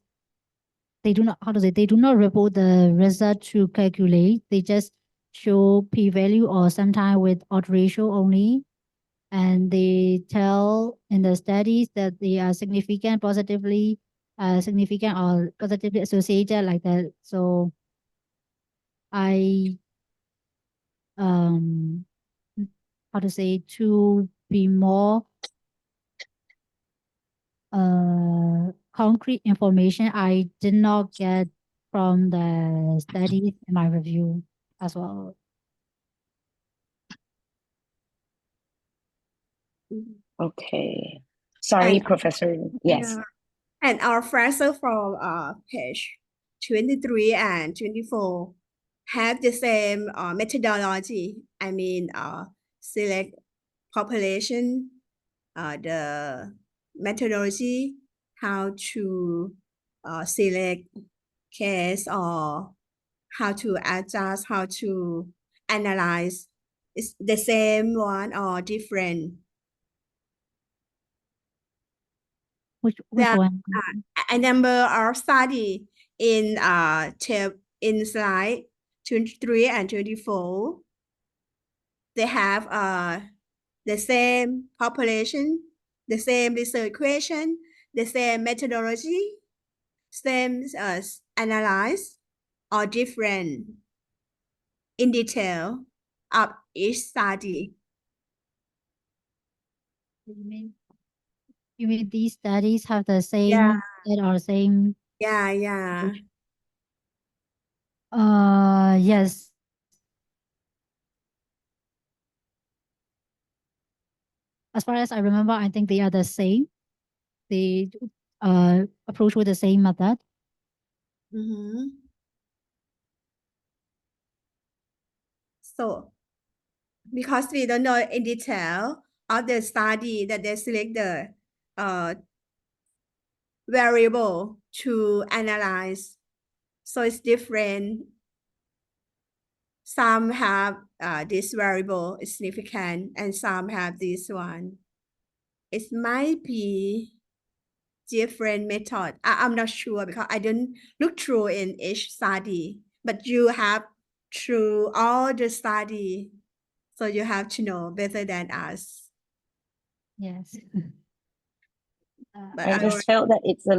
say, they do not report the result to calculate. They just show p-value or sometimes with odd ratio only. And they tell in the studies that they are significant or positively associated like that. So I how to say, to be more concrete information I did not get from the studies in my review as well. Okay. Sorry, Professor. Yes. Yeah. And our fraser from page 23 and 24 have the same methodology. I mean, select population, the methodology, how to select case or how to adjust, how to analyze. Is the same one or different? Which There one? a number of study in in slide 23 and 24. They have the same population, the same research question, the same methodology, same analyze, or different in detail of each study. You mean these studies have the same same? Yeah. Yes. As far as I remember, I think they are the same. They approach with the same method. So because we don't know in detail of the study that they select the variable to analyze. So it's different. Some have this variable is significant and some have this one. It might be different method. I'm not sure because I didn't look through in each study, but you have through all the study. So you have to know better than us. Yes. But I just felt that it's a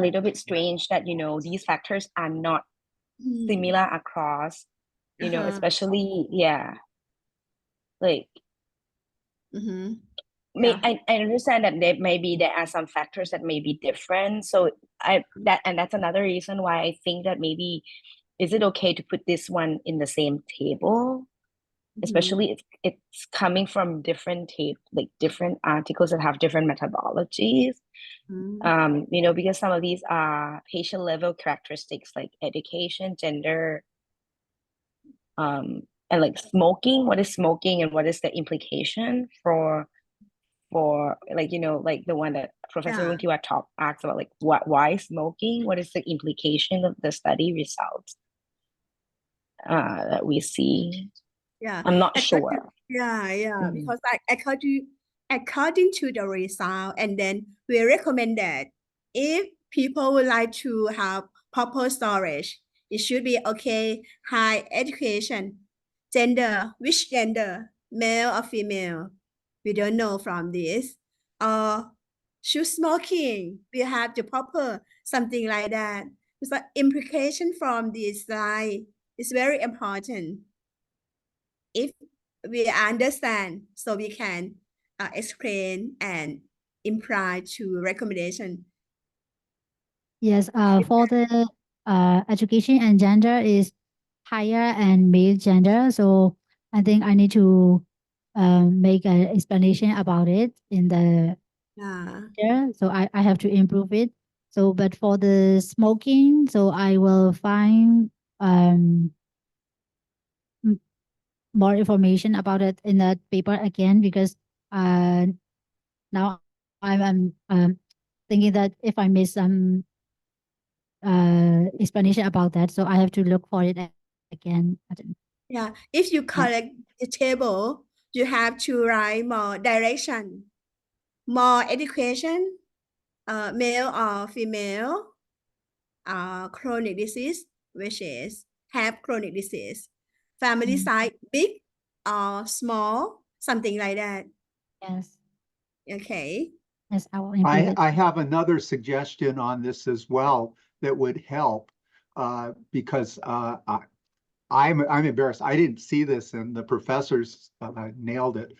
little bit strange that, you know, these factors are not similar across, you know, especially, yeah, like, Yeah. I understand that there are some factors that may be different. So that's another reason why I think that maybe, is it okay to put this one in the same table? Especially if it's coming from different different articles that have different methodologies. You know, because some of these are patient level characteristics like education, gender, and like smoking. What is smoking and what is the implication for like, you know, like the one that Professor Runtiwa asked about, like why smoking? What is the implication of the study results that we see? Yeah. I'm not sure. Because according to the result, and then we recommend that if people would like to have proper storage, it should be okay, high education, gender, which gender, male or female, we don't know from this. Should smoking, we have the proper something like that. So implication from this slide is very important. If we understand, so we can explain and imply to recommendation. Yes, for the education and gender is higher and male gender. So I think I need to make an explanation about it in the so I have to improve it. So, but for the smoking, so I will find more information about it in that paper again, because now I'm thinking that if I miss some explanation about that, so I have to look for it again. Yeah, if you collect the table, you have to write more direction, more education, male or female, chronic disease, which is have chronic disease, family size, big or small, something like that. Yes. Okay. Yes, I will improve it. I have another suggestion on this as well that would help, because I'm embarrassed. I didn't see this and the professors nailed it.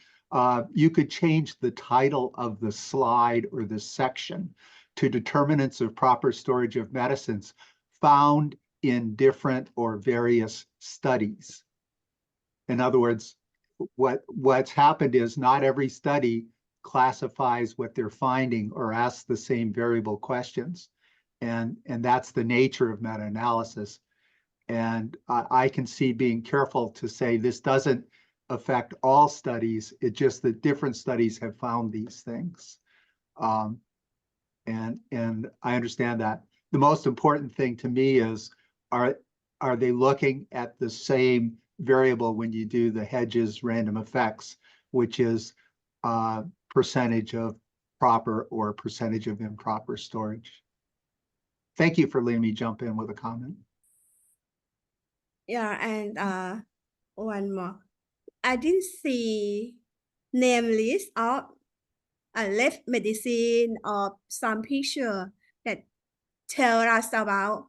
You could change the title of the slide or the section to determinants of proper storage of medicines found in different or various studies. In other words, what's happened is not every study classifies what they're finding or asks the same variable questions. And that's the nature of meta-analysis. And I can see being careful to say this doesn't affect all studies. It's just that different studies have found these things. And I understand that. The most important thing to me is, are they looking at the same variable when you do the Hedges random effects, which is percentage of proper or percentage of improper storage? Thank you for letting me jump in with a comment. Yeah, and one more. I didn't see name list of left medicine or some picture that tell us about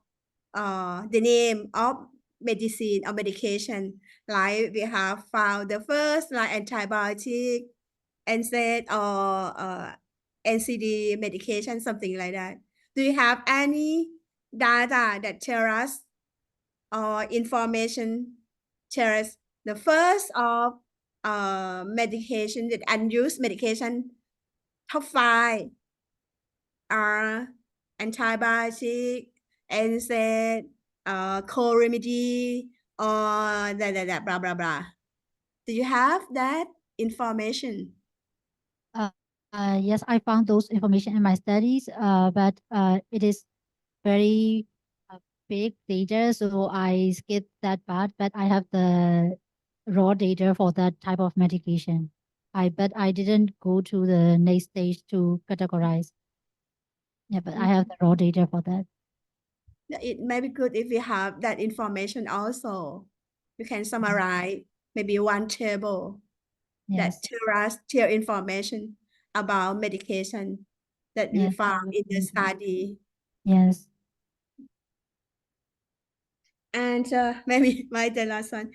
the name of medicine or medication. Like we have found the first like antibiotic, NSAID or NCD medication, something like that. Do you have any data that tell us or information tell us the first of medication, that unused medication, top 5 are antibiotic, NSAID, co-remedy, or blah, blah, blah. Do you have that information? Yes, I found those information in my studies, but it is very big data, so I skipped that part. But I have the raw data for that type of medication. But I didn't go to the next stage to categorize. Yeah, but I have the raw data for that. It may be good if you have that information also. You can summarize maybe one table that Yes. tell information about medication that we Yes, I found will in the do that. study. Yes. And maybe the last one.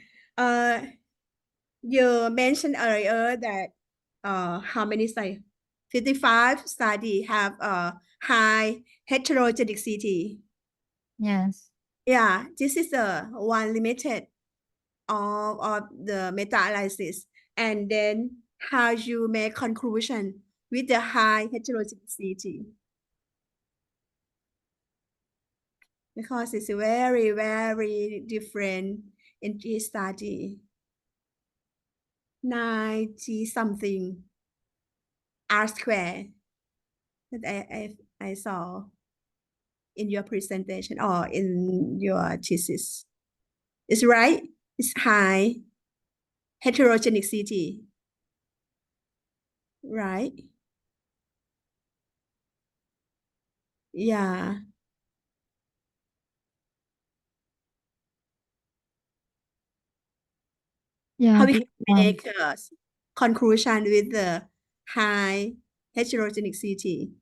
You mentioned earlier that how many study? 55 study have high heterogeneity. Yes. Yeah, this is the one limited of the meta-analysis. And then how you make conclusion with the high heterogeneity. Because it's very, very different in each study. 90 something R square that I saw in your presentation or in your thesis. It's right. It's high heterogeneity. Right? Yeah. Yeah. How we can make a conclusion with the high heterogeneity.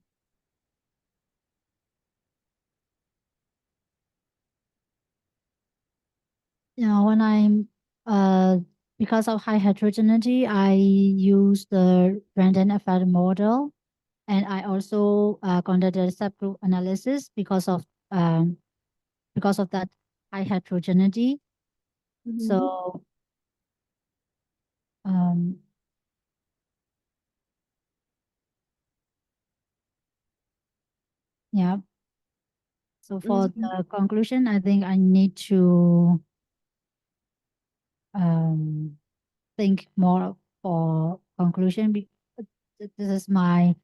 Yeah, when I'm because of high heterogeneity, I use the random effect model, and I also conducted subgroup analysis because of that high heterogeneity. So yeah. So for the conclusion, I think I need to think more for conclusion. This is my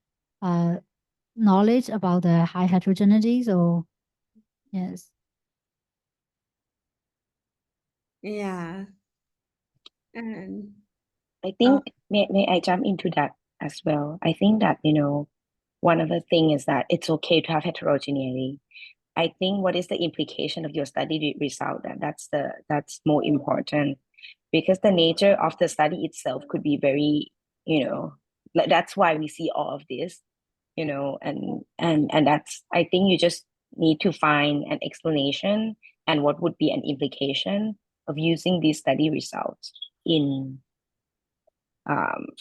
knowledge about the high heterogeneity. So yes. Yeah. And I think may I jump into that as well? I think that, one of the things is that it's okay to have heterogeneity. I think what is the implication of your study result? That's more important, because the nature of the study itself could be very, that's why we see all of this, and that's, I think you just need to find an explanation and what would be an implication of using these study results in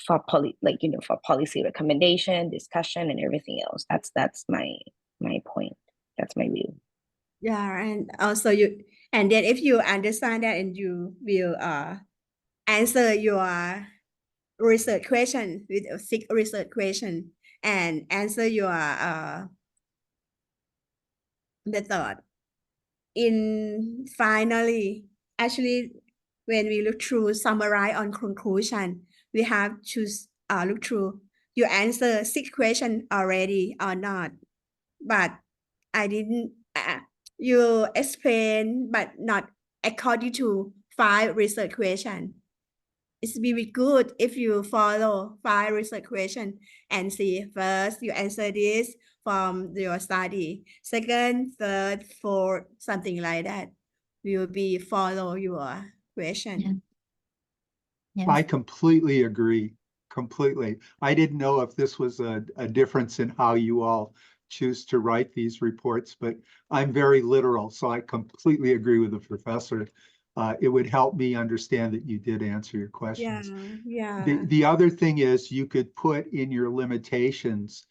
for policy recommendation, discussion, and everything else. That's my point. That's my view. yeah, and also then if you understand that and you will answer your research question with a 6 research question and answer your method. In finally, actually, when we look through summarize on conclusion, we have to look through you answer 6 questions already or not. But I didn't. You explain, but not according to 5 research questions. It's very good if you follow 5 research questions and see first you answer this from your study, second, third, fourth, something like that. Will be follow your question. Yes. I completely agree. Completely. I didn't know if this was a difference in how you all choose to write these reports, but I'm very literal, so I completely agree with the professor. It would help me understand that you did answer your questions. Yeah. The other thing is you could put in your limitations,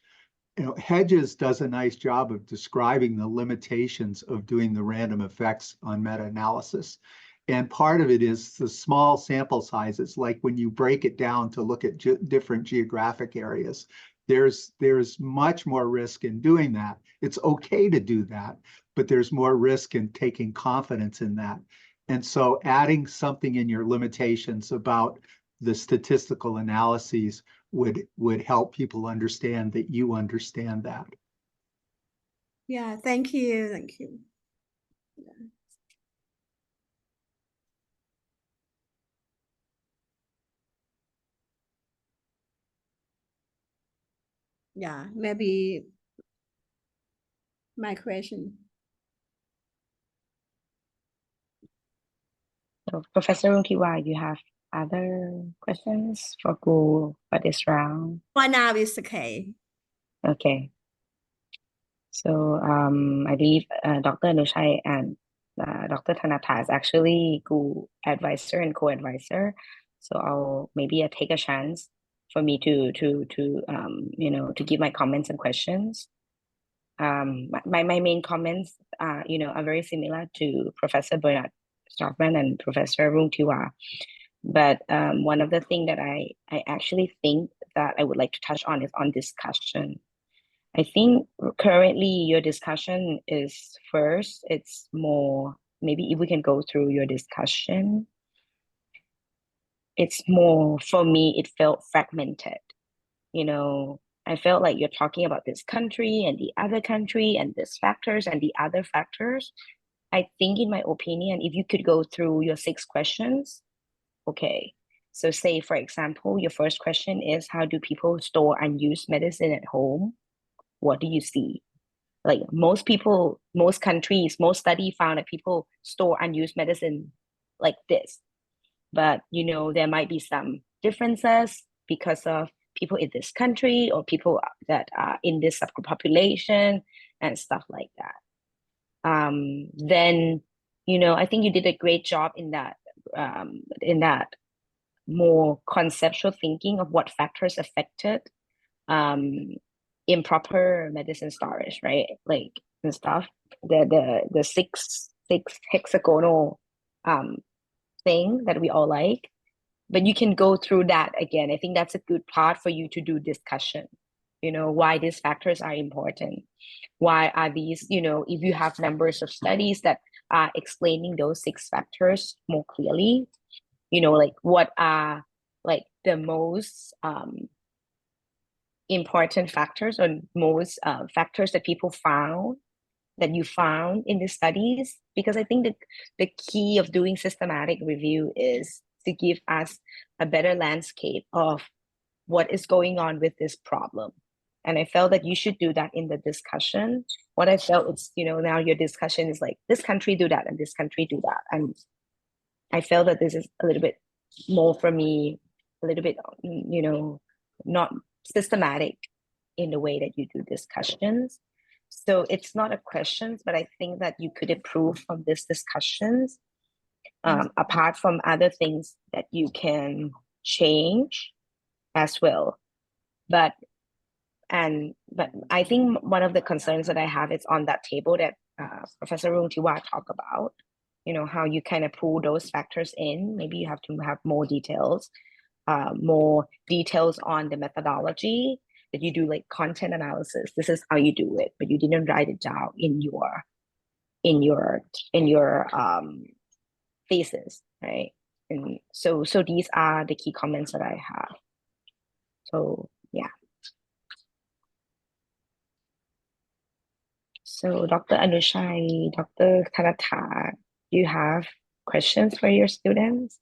Hedges does a nice job of describing the limitations of doing the random effects on meta-analysis. And part of it is the small sample sizes, like when you break it down to look at different geographic areas, there's much more risk in doing that. It's okay to do that, but there's more risk in taking confidence in that. And so adding something in your limitations about the statistical analyses would help people understand that you understand that. Yeah, thank you. Thank you. Yeah, maybe my question. So Professor Runkiwa, you have other questions for Gu for this round? For now, it's okay. Okay. So I believe Dr. Anushai and Dr. Thanata is actually co-advisor and co-advisor. So i'll take a chance for me to to give my comments and questions. My main comments are very similar to Professor Bernard Stockman and Professor Rungtiwa. But one of the things that I actually think that I would like to touch on is on discussion. I think currently your discussion is first, it's more, maybe if we can go through your discussion, it's more, for me, it felt fragmented. I felt like you're talking about this country and the other country and this factors and the other factors. I think, in my opinion, if you could go through your 6 questions, okay. So say, for example, your first question is, how do people store unused medicine at home? What do you see? Like most people, most countries, most study found that people store unused medicine like this. But, there might be some differences because of people in this country or people that are in this subgroup population and stuff like that. Then, I think you did a great job in that more conceptual thinking of what factors affected improper medicine storage, right? Like and stuff. The six hexagonal thing that we all like. But you can go through that again. I think that's a good part for you to do discussion. Why these factors are important. Why are these, if you have numbers of studies that are explaining those 6 factors more clearly, like what are like the most important factors or most factors that you found in the studies. Because I think that the key of doing systematic review is to give us a better landscape of what is going on with this problem. And I felt that you should do that in the discussion. What I felt is, now your discussion is like, this country do that and this country do that. And I felt that this is a little bit more for me, a little bit, not systematic in the way that you do discussions. So it's not a questions, but I think that you could improve from these discussions, apart from other things that you can change as well. But I think one of the concerns that I have is on that table that Professor Rungtiwa talked about, how you kind of pull those factors in. Maybe you have to have more details on the methodology, that you do like content analysis. This is how you do it, but you didn't write it down in your thesis, right? And so these are the key comments that I have. So yeah. So Dr. Anushai, Dr. Thanata, do you have questions for your students?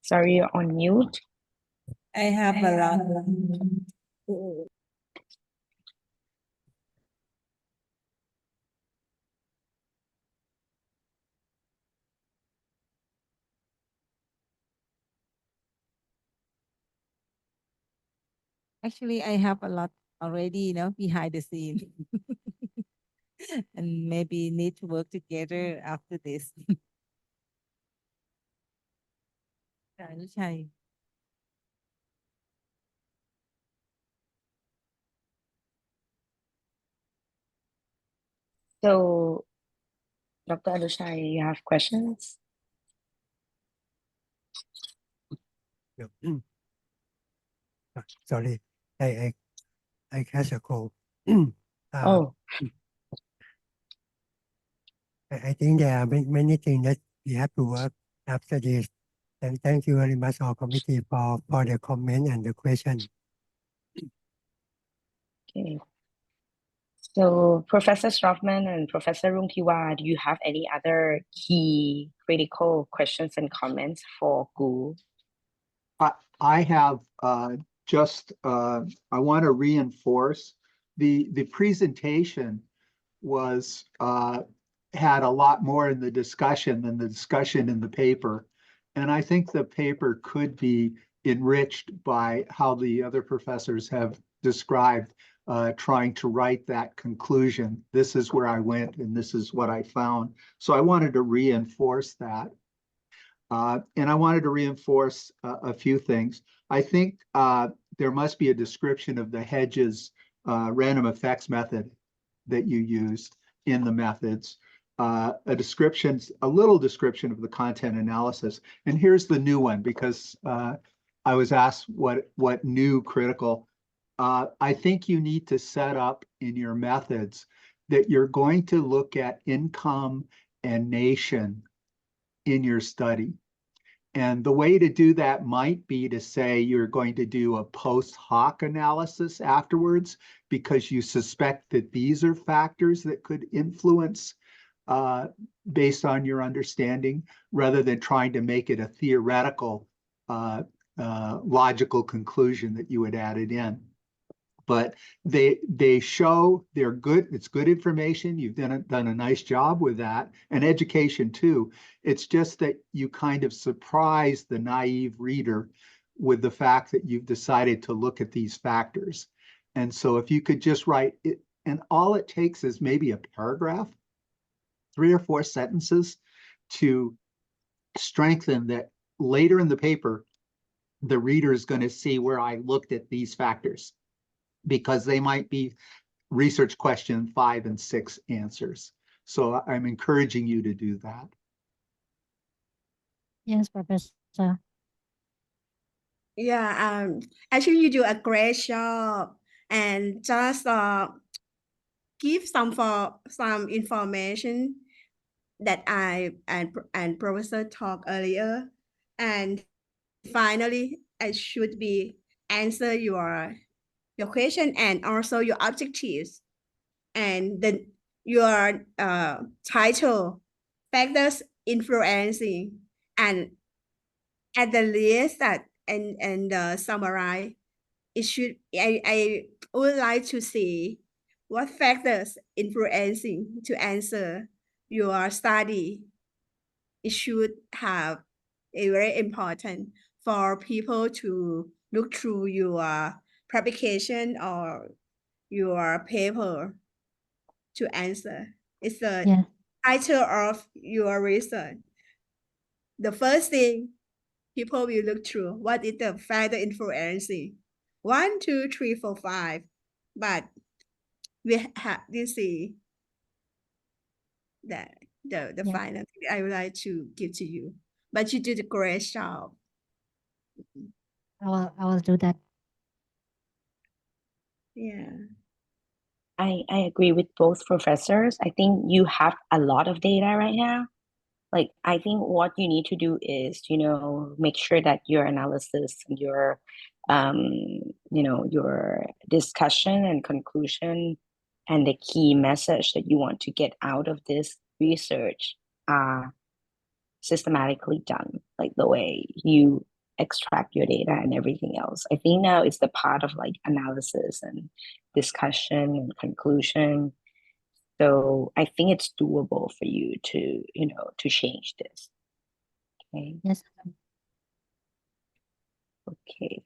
Sorry, you're on mute. I have a lot. Actually, I have a lot already, behind the scene. And maybe need to work together after this. Anushai. So, Dr. Anushai, you have questions? Yeah. Sorry, I catch a cold. Oh, I think there are many things that we have to work after this. And thank you very much, all committee, for the comment and the question. Okay. So Professor Stroffman and Professor Rungtiwa, do you have any other key critical questions and comments for Gu? I have just I want to reinforce the presentation was had a lot more in the discussion than the discussion in the paper. And I think the paper could be enriched by how the other professors have described trying to write that conclusion. This is where I went and this is what I found. So I wanted to reinforce that. And I wanted to reinforce a few things. I think there must be a description of the Hedges random effects method that you used in the methods, a little description of the content analysis. And here's the new one, because I was asked what new critical. I think you need to set up in your methods that you're going to look at income and nation in your study. And the way to do that might be to say you're going to do a post hoc analysis afterwards, because you suspect that these are factors that could influence based on your understanding, rather than trying to make it a theoretical, logical conclusion that you had added in. But they show they're good. It's good information. You've done a nice job with that, and education too. It's just that you kind of surprise the naive reader with the fact that you've decided to look at these factors. And so if you could just write it, and all it takes is maybe a paragraph, 3 or 4 sentences, to strengthen that later in the paper, the reader is going to see where I looked at these factors, because they might be research question 5 and 6 answers. So I'm encouraging you to do that. Yes, Professor. Yeah, actually you do a great job, and just give some information that I and Professor talked earlier, and finally I should be answer your question and also your objectives, and then your title, factors influencing, and at the list that and summarize. It should I would like to see what factors influencing to answer your study. It should have a very important for people to look through your publication or your paper to answer. It's the Yeah. title of your research. The first thing people will look through, what is the factor influencing? 1, 2, 3, 4, 5. But we have to see that the Yeah. final thing I would like to give to you. But you did a great job. I will do that. Yeah. I agree with both professors. I think you have a lot of data right now. Like, I think what you need to do is, make sure that your analysis, your, your discussion and conclusion and the key message that you want to get out of this research are systematically done, like the way you extract your data and everything else. I think now it's the part of like analysis and discussion and conclusion. So I think it's doable for you to, to change this. Okay. Yes. Okay.